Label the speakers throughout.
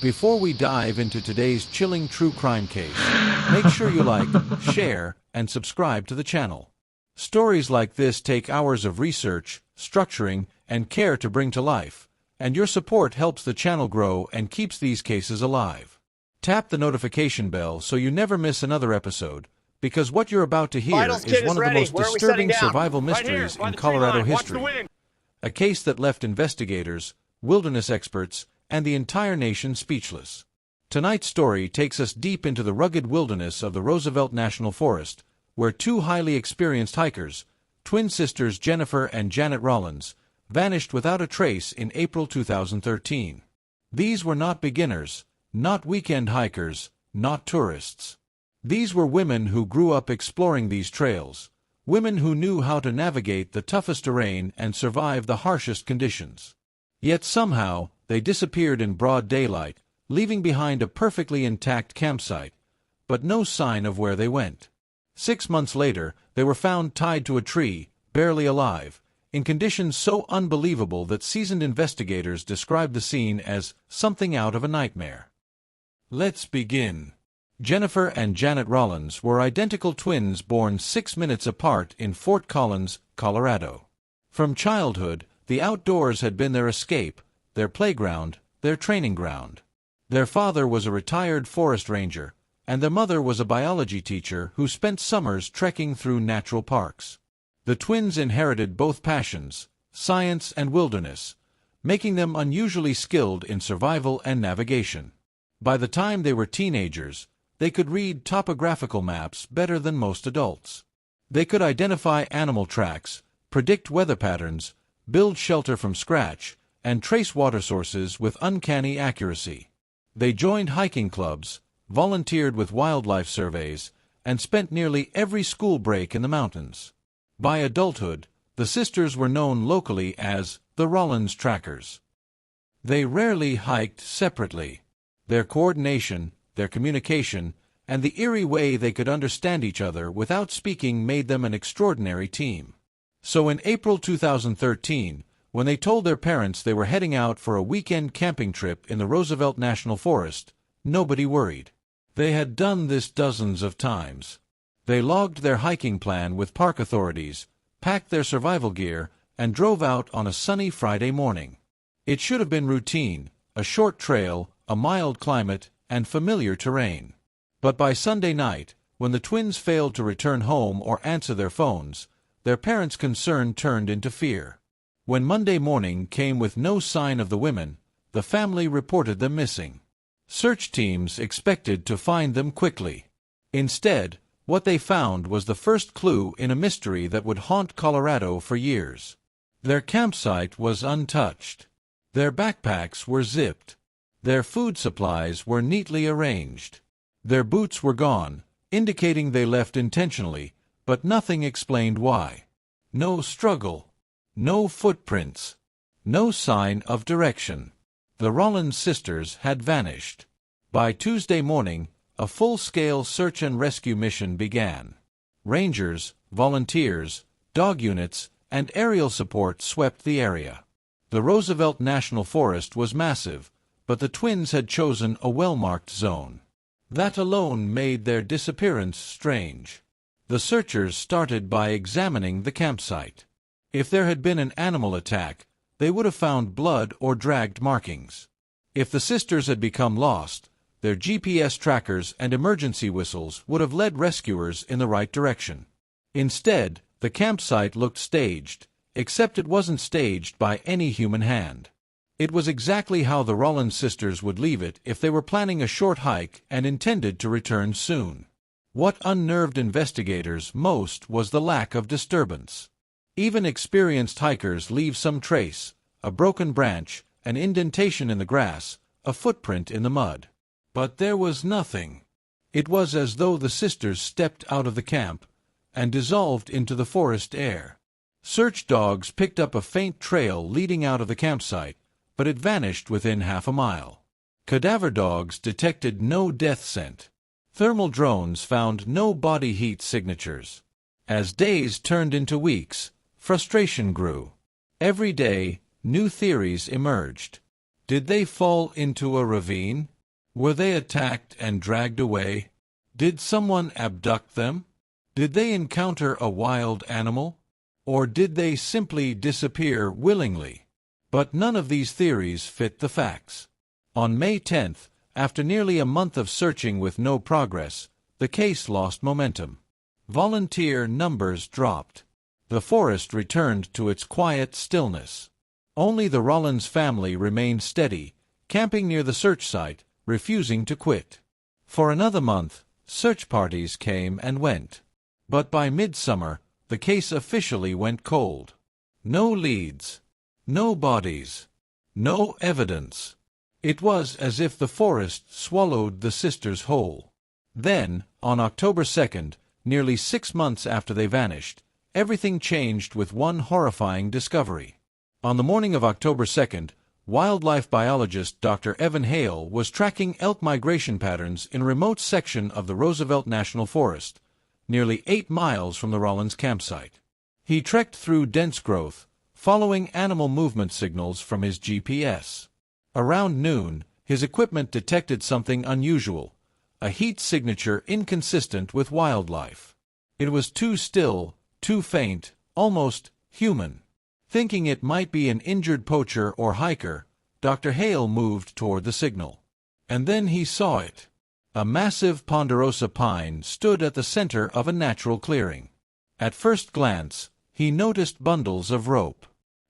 Speaker 1: Before we dive into today's chilling true crime case, make sure you like, share, and subscribe to the channel. Stories like this take hours of research, structuring, and care to bring to life, and your support helps the channel grow and keeps these cases alive. Tap the notification bell so you never miss another episode, because what you're about to hear is one of the most disturbing survival mysteries in Colorado history. A case that left investigators, wilderness experts, and the entire nation speechless. Tonight's story takes us deep into the rugged wilderness of the Roosevelt National Forest, where two highly experienced hikers, twin sisters Jennifer and Janet Rollins, vanished without a trace in April 2013. These were not beginners, not weekend hikers, not tourists. These were women who grew up exploring these trails, women who knew how to navigate the toughest terrain and survive the harshest conditions. Yet somehow, they disappeared in broad daylight, leaving behind a perfectly intact campsite, but no sign of where they went. 6 months later, they were found tied to a tree, barely alive, in conditions so unbelievable that seasoned investigators described the scene as something out of a nightmare. Let's begin. Jennifer and Janet Rollins were identical twins born 6 minutes apart in Fort Collins, Colorado. From childhood, the outdoors had been their escape, their playground, their training ground. Their father was a retired forest ranger, and their mother was a biology teacher who spent summers trekking through natural parks. The twins inherited both passions, science and wilderness, making them unusually skilled in survival and navigation. By the time they were teenagers, they could read topographical maps better than most adults. They could identify animal tracks, predict weather patterns, build shelter from scratch, and trace water sources with uncanny accuracy. They joined hiking clubs, volunteered with wildlife surveys, and spent nearly every school break in the mountains. By adulthood, the sisters were known locally as the Rollins Trackers. They rarely hiked separately. Their coordination, their communication, and the eerie way they could understand each other without speaking made them an extraordinary team. So in April 2013, when they told their parents they were heading out for a weekend camping trip in the Roosevelt National Forest, nobody worried. They had done this dozens of times. They logged their hiking plan with park authorities, packed their survival gear, and drove out on a sunny Friday morning. It should have been routine, a short trail, a mild climate, and familiar terrain. But by Sunday night, when the twins failed to return home or answer their phones, their parents' concern turned into fear. When Monday morning came with no sign of the women, the family reported them missing. Search teams expected to find them quickly. Instead, what they found was the first clue in a mystery that would haunt Colorado for years. Their campsite was untouched. Their backpacks were zipped. Their food supplies were neatly arranged. Their boots were gone, indicating they left intentionally, but nothing explained why. No struggle. No footprints. No sign of direction. The Rollins sisters had vanished. By Tuesday morning, a full-scale search and rescue mission began. Rangers, volunteers, dog units, and aerial support swept the area. The Roosevelt National Forest was massive, but the twins had chosen a well-marked zone. That alone made their disappearance strange. The searchers started by examining the campsite. If there had been an animal attack, they would have found blood or dragged markings. If the sisters had become lost, their GPS trackers and emergency whistles would have led rescuers in the right direction. Instead, the campsite looked staged, except it wasn't staged by any human hand. It was exactly how the Rollins sisters would leave it if they were planning a short hike and intended to return soon. What unnerved investigators most was the lack of disturbance. Even experienced hikers leave some trace, a broken branch, an indentation in the grass, a footprint in the mud. But there was nothing. It was as though the sisters stepped out of the camp and dissolved into the forest air. Search dogs picked up a faint trail leading out of the campsite, but it vanished within half a mile. Cadaver dogs detected no death scent. Thermal drones found no body heat signatures. As days turned into weeks, frustration grew. Every day, new theories emerged. Did they fall into a ravine? Were they attacked and dragged away? Did someone abduct them? Did they encounter a wild animal? Or did they simply disappear willingly? But none of these theories fit the facts. On May 10th, after nearly a month of searching with no progress, the case lost momentum. Volunteer numbers dropped. The forest returned to its quiet stillness. Only the Rollins family remained steady, camping near the search site, refusing to quit. For another month, search parties came and went. But by midsummer, the case officially went cold. No leads. No bodies. No evidence. It was as if the forest swallowed the sisters whole. Then, on October 2nd, nearly 6 months after they vanished, everything changed with one horrifying discovery. On the morning of October 2nd, wildlife biologist Dr. Evan Hale was tracking elk migration patterns in a remote section of the Roosevelt National Forest, nearly 8 miles from the Rollins campsite. He trekked through dense growth, following animal movement signals from his GPS. Around noon, his equipment detected something unusual, a heat signature inconsistent with wildlife. It was too still, too faint, almost human. Thinking it might be an injured poacher or hiker, Dr. Hale moved toward the signal. And then he saw it. A massive ponderosa pine stood at the center of a natural clearing. At first glance, he noticed bundles of rope.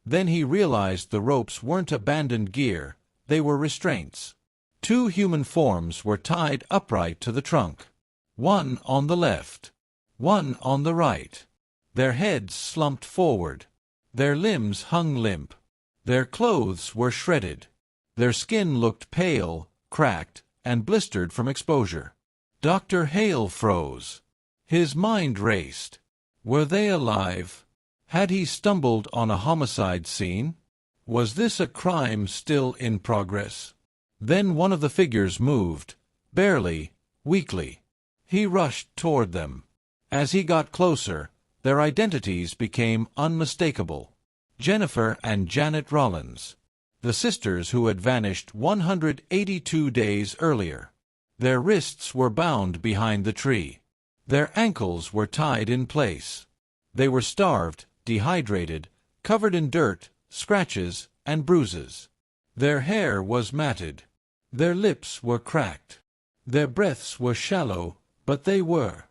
Speaker 1: Then he realized the ropes weren't abandoned gear, they were restraints. 2 human forms were tied upright to the trunk. One on the left. One on the right. Their heads slumped forward. Their limbs hung limp. Their clothes were shredded. Their skin looked pale, cracked, and blistered from exposure. Dr. Hale froze. His mind raced. Were they alive? Had he stumbled on a homicide scene? Was this a crime still in progress? Then one of the figures moved, barely, weakly. He rushed toward them. As he got closer, their identities became unmistakable. Jennifer and Janet Rollins, the sisters who had vanished 182 days earlier. Their wrists were bound behind the tree. Their ankles were tied in place. They were starved, dehydrated, covered in dirt, scratches, and bruises. Their hair was matted. Their lips were cracked. Their breaths were shallow, but they were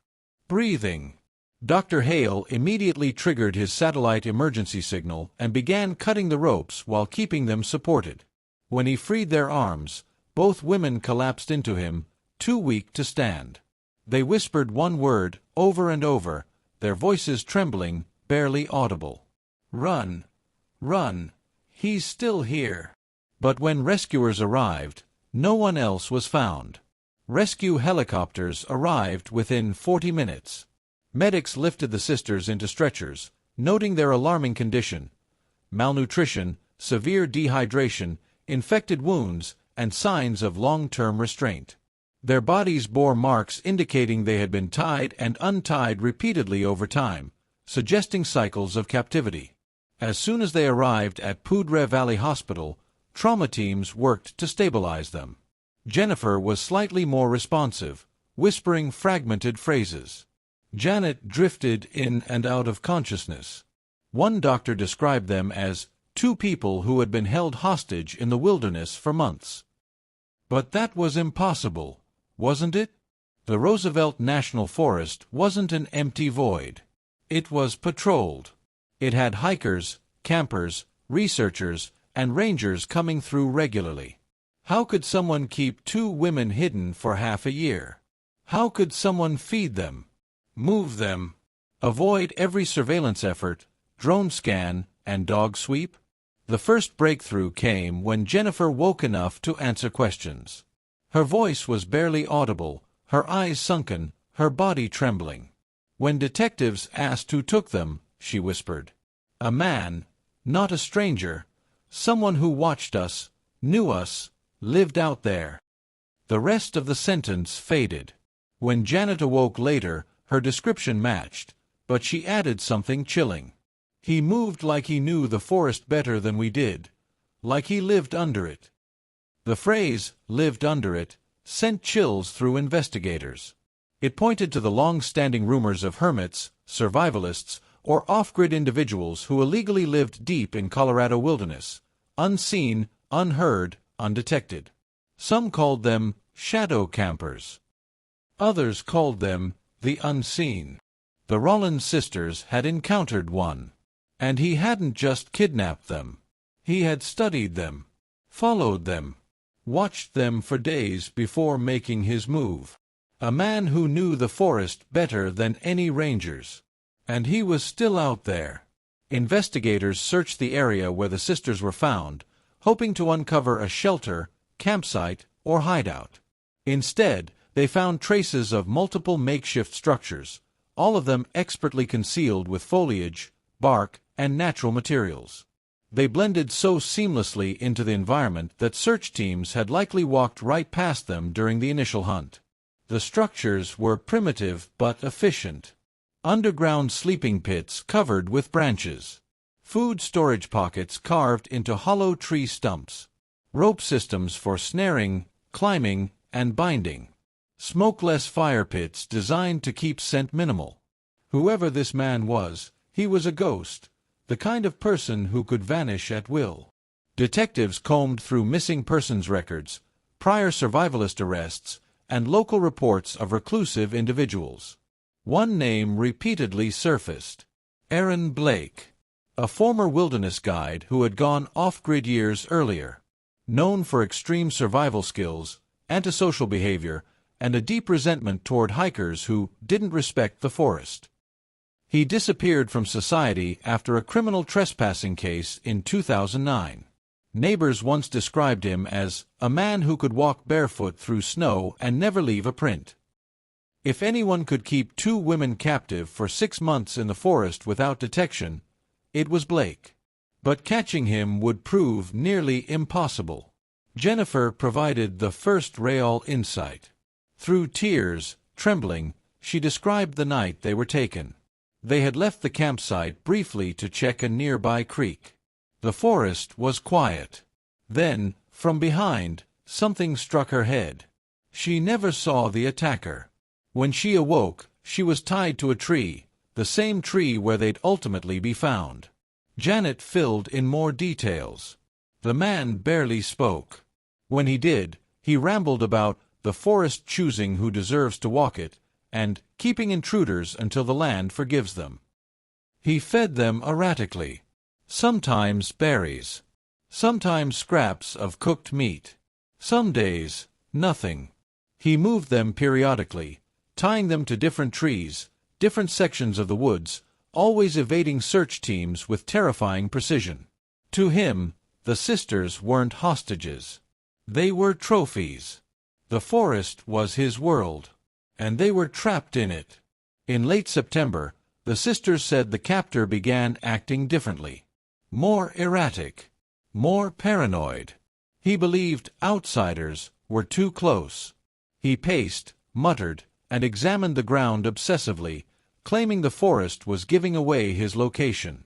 Speaker 1: breathing. Dr. Hale immediately triggered his satellite emergency signal and began cutting the ropes while keeping them supported. When he freed their arms, both women collapsed into him, too weak to stand. They whispered one word over and over, their voices trembling, barely audible. "Run! Run! He's still here!" But when rescuers arrived, no one else was found. Rescue helicopters arrived within 40 minutes. Medics lifted the sisters into stretchers, noting their alarming condition: malnutrition, severe dehydration, infected wounds, and signs of long-term restraint. Their bodies bore marks indicating they had been tied and untied repeatedly over time, suggesting cycles of captivity. As soon as they arrived at Poudre Valley Hospital, trauma teams worked to stabilize them. Jennifer was slightly more responsive, whispering fragmented phrases. Janet drifted in and out of consciousness. One doctor described them as 2 people who had been held hostage in the wilderness for months. But that was impossible, wasn't it? The Roosevelt National Forest wasn't an empty void. It was patrolled. It had hikers, campers, researchers, and rangers coming through regularly. How could someone keep 2 women hidden for half a year? How could someone feed them? Move them? Avoid every surveillance effort, drone scan, and dog sweep? The first breakthrough came when Jennifer woke enough to answer questions. Her voice was barely audible, her eyes sunken, her body trembling. When detectives asked who took them, she whispered, "A man, not a stranger, someone who watched us, knew us, lived out there." The rest of the sentence faded. When Janet awoke later, her description matched, but she added something chilling. "He moved like he knew the forest better than we did, like he lived under it. The phrase, "lived under it," sent chills through investigators. It pointed to the long-standing rumors of hermits, survivalists, or off-grid individuals who illegally lived deep in Colorado wilderness, unseen, unheard, undetected. Some called them shadow campers. Others called them the unseen. The Rollins sisters had encountered one. And he hadn't just kidnapped them. He had studied them, followed them, watched them for days before making his move. A man who knew the forest better than any rangers. And he was still out there. Investigators searched the area where the sisters were found, hoping to uncover a shelter, campsite, or hideout. Instead, they found traces of multiple makeshift structures, all of them expertly concealed with foliage, bark, and natural materials. They blended so seamlessly into the environment that search teams had likely walked right past them during the initial hunt. The structures were primitive but efficient. Underground sleeping pits covered with branches. Food storage pockets carved into hollow tree stumps. Rope systems for snaring, climbing, and binding. Smokeless fire pits designed to keep scent minimal. Whoever this man was, he was a ghost, the kind of person who could vanish at will. Detectives combed through missing persons records, prior survivalist arrests, and local reports of reclusive individuals. One name repeatedly surfaced: Aaron Blake, a former wilderness guide who had gone off-grid years earlier. Known for extreme survival skills, antisocial behavior, and a deep resentment toward hikers who didn't respect the forest. He disappeared from society after a criminal trespassing case in 2009. Neighbors once described him as a man who could walk barefoot through snow and never leave a print. If anyone could keep 2 women captive for 6 months in the forest without detection, it was Blake. But catching him would prove nearly impossible. Jennifer provided the first real insight. Through tears, trembling, she described the night they were taken. They had left the campsite briefly to check a nearby creek. The forest was quiet. Then, from behind, something struck her head. She never saw the attacker. When she awoke, she was tied to a tree, the same tree where they'd ultimately be found. Janet filled in more details. The man barely spoke. When he did, he rambled about the forest choosing who deserves to walk it, and keeping intruders until the land forgives them. He fed them erratically. Sometimes berries. Sometimes scraps of cooked meat. Some days, nothing. He moved them periodically, tying them to different trees, different sections of the woods, always evading search teams with terrifying precision. To him, the sisters weren't hostages. They were trophies. The forest was his world, and they were trapped in it. In late September, the sisters said the captor began acting differently. More erratic. More paranoid. He believed outsiders were too close. He paced, muttered, and examined the ground obsessively, claiming the forest was giving away his location.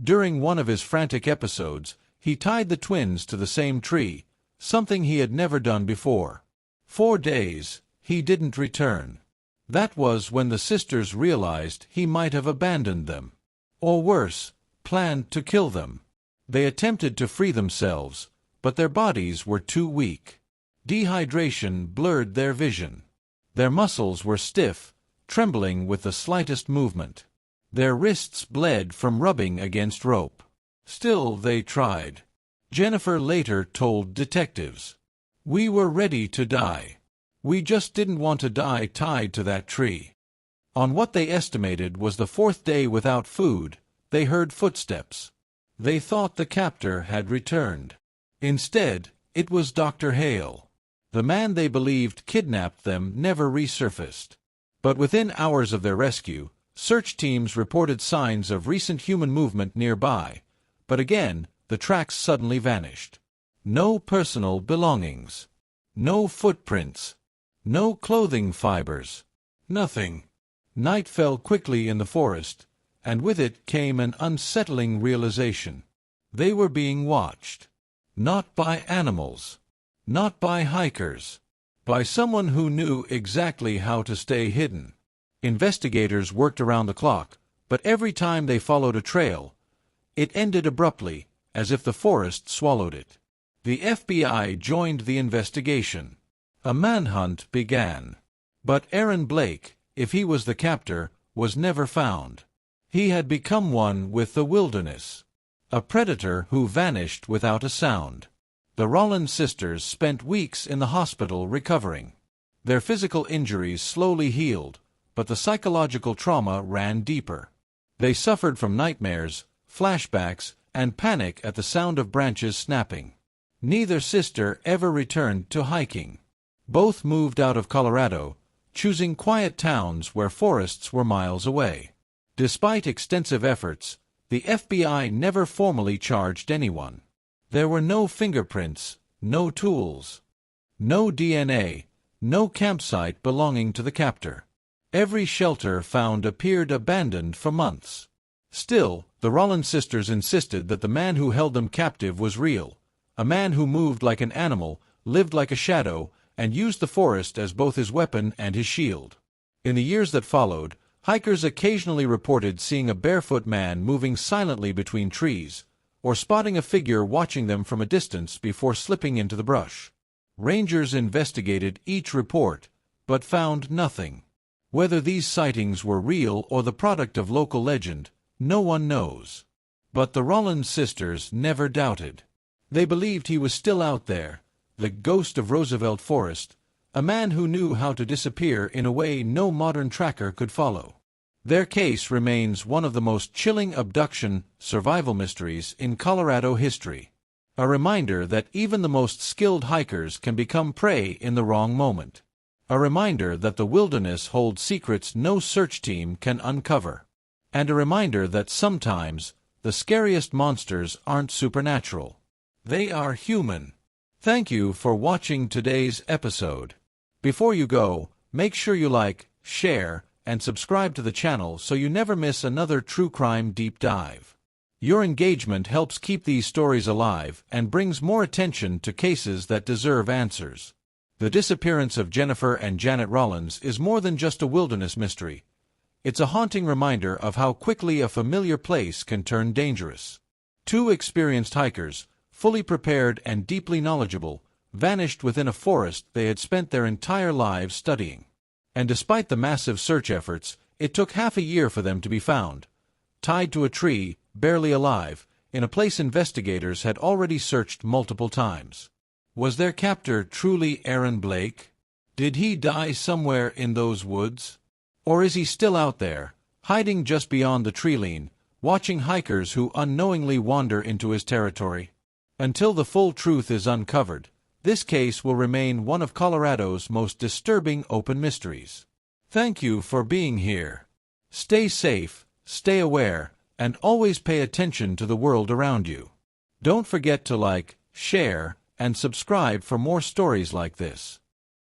Speaker 1: During one of his frantic episodes, he tied the twins to the same tree, something he had never done before. 4 days, he didn't return. That was when the sisters realized he might have abandoned them. Or worse, planned to kill them. They attempted to free themselves, but their bodies were too weak. Dehydration blurred their vision. Their muscles were stiff, trembling with the slightest movement. Their wrists bled from rubbing against rope. Still they tried. Jennifer later told detectives, "We were ready to die. We just didn't want to die tied to that tree." On what they estimated was the 4th day without food, they heard footsteps. They thought the captor had returned. Instead, it was Dr. Hale. The man they believed kidnapped them never resurfaced. But within hours of their rescue, search teams reported signs of recent human movement nearby. But again, the tracks suddenly vanished. No personal belongings. No footprints. No clothing fibers. Nothing. Night fell quickly in the forest, and with it came an unsettling realization. They were being watched. Not by animals. Not by hikers. By someone who knew exactly how to stay hidden. Investigators worked around the clock, but every time they followed a trail, it ended abruptly, as if the forest swallowed it. The FBI joined the investigation. A manhunt began. But Aaron Blake, if he was the captor, was never found. He had become one with the wilderness. A predator who vanished without a sound. The Rollins sisters spent weeks in the hospital recovering. Their physical injuries slowly healed, but the psychological trauma ran deeper. They suffered from nightmares, flashbacks, and panic at the sound of branches snapping. Neither sister ever returned to hiking. Both moved out of Colorado, choosing quiet towns where forests were miles away. Despite extensive efforts, the FBI never formally charged anyone. There were no fingerprints, no tools, no DNA, no campsite belonging to the captor. Every shelter found appeared abandoned for months. Still, the Rollins sisters insisted that the man who held them captive was real, a man who moved like an animal, lived like a shadow, and used the forest as both his weapon and his shield. In the years that followed, hikers occasionally reported seeing a barefoot man moving silently between trees, or spotting a figure watching them from a distance before slipping into the brush. Rangers investigated each report, but found nothing. Whether these sightings were real or the product of local legend, no one knows. But the Rollins sisters never doubted. They believed he was still out there, the ghost of Roosevelt Forest, a man who knew how to disappear in a way no modern tracker could follow. Their case remains one of the most chilling abduction survival mysteries in Colorado history. A reminder that even the most skilled hikers can become prey in the wrong moment. A reminder that the wilderness holds secrets no search team can uncover. And a reminder that sometimes the scariest monsters aren't supernatural. They are human. Thank you for watching today's episode. Before you go, make sure you like, share, and subscribe to the channel so you never miss another true crime deep dive. Your engagement helps keep these stories alive and brings more attention to cases that deserve answers. The disappearance of Jennifer and Janet Rollins is more than just a wilderness mystery. It's a haunting reminder of how quickly a familiar place can turn dangerous. Two experienced hikers, fully prepared and deeply knowledgeable, vanished within a forest they had spent their entire lives studying. And despite the massive search efforts, it took half a year for them to be found, tied to a tree, barely alive, in a place investigators had already searched multiple times. Was their captor truly Aaron Blake? Did he die somewhere in those woods? Or is he still out there, hiding just beyond the tree-line, watching hikers who unknowingly wander into his territory? Until the full truth is uncovered, this case will remain one of Colorado's most disturbing open mysteries. Thank you for being here. Stay safe, stay aware, and always pay attention to the world around you. Don't forget to like, share, and subscribe for more stories like this.